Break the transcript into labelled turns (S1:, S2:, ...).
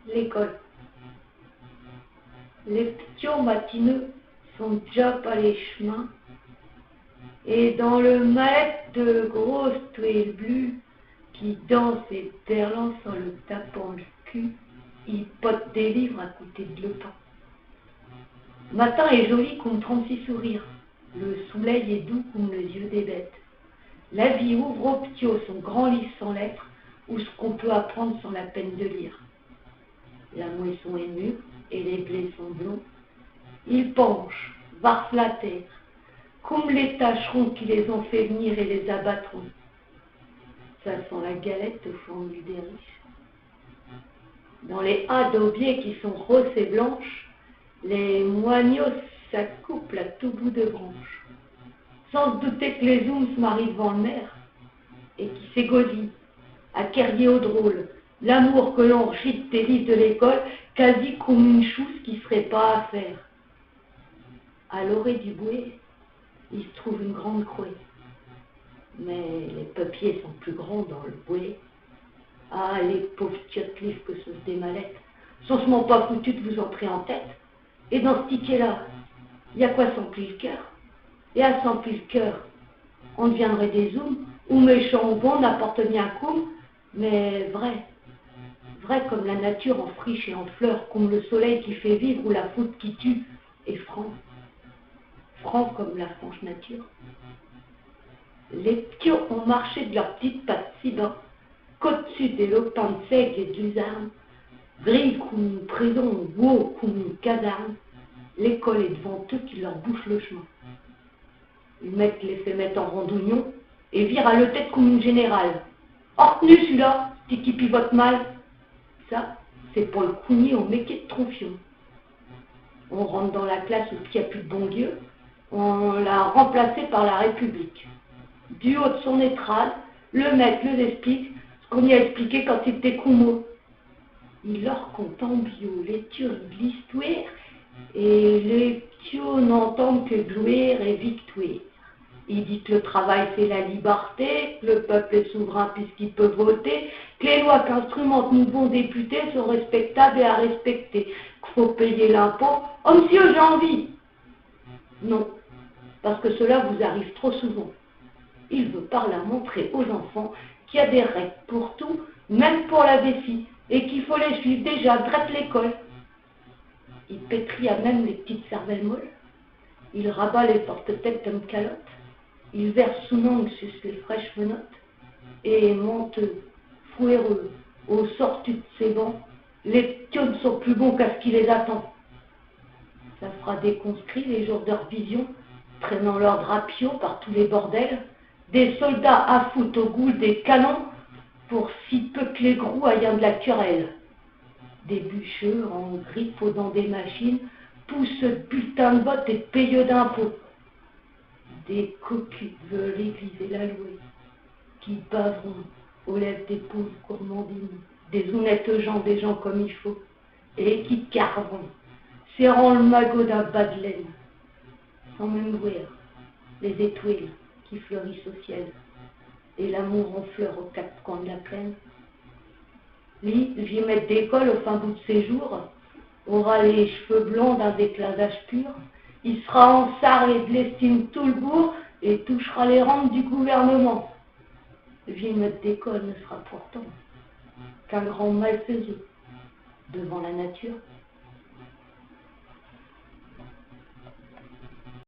S1: L'école. Les ptios matineux sont déjà pas les chemins, et dans le maître de grosses tuiles blues qui dansent et perlant sans le tapant le cul, ils potent des livres à côté de le pain. Matin est joli comme 36 sourires, le soleil est doux comme les yeux des bêtes. La vie ouvre aux ptios son grand livre sans lettres, ou ce qu'on peut apprendre sans la peine de lire. La moisson est mûre et les blés sont blonds. Ils penchent, varcent la terre, comme les tâcherons qui les ont fait venir et les abattront. Ça sent la galette au formule des riches. Dans les haies d'aubier qui sont roses et blanches, les moignons s'accouplent à tout bout de branche, sans se douter que les zooms se marient devant le maire, et qui s'égosillent, à Kerrier au drôle, l'amour que l'on rechite des livres de l'école, quasi comme une chose qui serait pas à faire. À l'orée du bouet, il se trouve une grande croix, mais les papiers sont plus grands dans le bouet. Ah, les pauvres tiottes livres que ce des mallettes, sont seulement pas foutus de vous entrer en tête. Et dans ce ticket-là, il y a quoi s'emplir le cœur? Et à s'emplir le cœur, on deviendrait des zooms, ou méchants ou bons, n'importe bien coup, mais vrai comme la nature en friche et en fleurs, comme le soleil qui fait vivre ou la foudre qui tue, et franc comme la franche nature. Les ptios ont marché de leurs petites pattes si bas, qu'au-dessus des lopins de seigle et de luzerne, gris comme une prison, beau comme une caserne, l'école est devant eux qui leur bouche le chemin. Le maître les fait mettre en randonnion et vire à le tête comme une générale. Hors tenu celui-là, petit qui pivote mal. Ça, c'est pour le cougner au métier de tronfion. On rentre dans la classe où il n'y a plus de bon Dieu, on l'a remplacé par la République. Du haut de son étrade, le maître leur explique ce qu'on y a expliqué quand il était coumeau. Il leur compte en bio les tueries de l'histoire, et les ptios n'entendent que gloire et victoire. Il dit que le travail c'est la liberté, que le peuple est souverain puisqu'il peut voter, que les lois qu'instrumentent nous bons députés sont respectables et à respecter, qu'il faut payer l'impôt. Oh monsieur, j'ai envie. Non, parce que cela vous arrive trop souvent. Il veut par là montrer aux enfants qu'il y a des règles pour tout, même pour la vessie, et qu'il faut les suivre déjà, drette l'école. Il pétrit à même les petites cervelles molles, il rabat les porte-têtes comme calottes, il verse sous langue sur les fraîches menottes, et menteux, fouéreux, aux sorties de ses bancs, les ptios ne sont plus bons qu'à ce qui les attend. Ça fera des conscrits les jours de revision, traînant leurs drapios par tous les bordels, des soldats à foutre au goût des canons, pour si peu que les grous ayant de la querelle. Des bûcheux en grippe dans des machines poussent de bulletins de vote et de payeux d'impôts. Des cocus veulent l'église et la louer, qui baveront aux lèvres des pauvres gourmandines, des honnêtes gens, des gens comme il faut, et qui carveront, serrant le magot d'un bas de laine, sans même voir les étoiles qui fleurissent au ciel, et l'amour en fleurs aux quatre coins de la plaine. Lui, le vieux maître d'école, au fin bout de ses jours, aura les cheveux blonds d'un déclasage pur, il sera en sarre et de l'estime tout le bourg, et touchera les rentes du gouvernement. Le vieux maître d'école ne sera pourtant qu'un grand malfaisant devant la nature.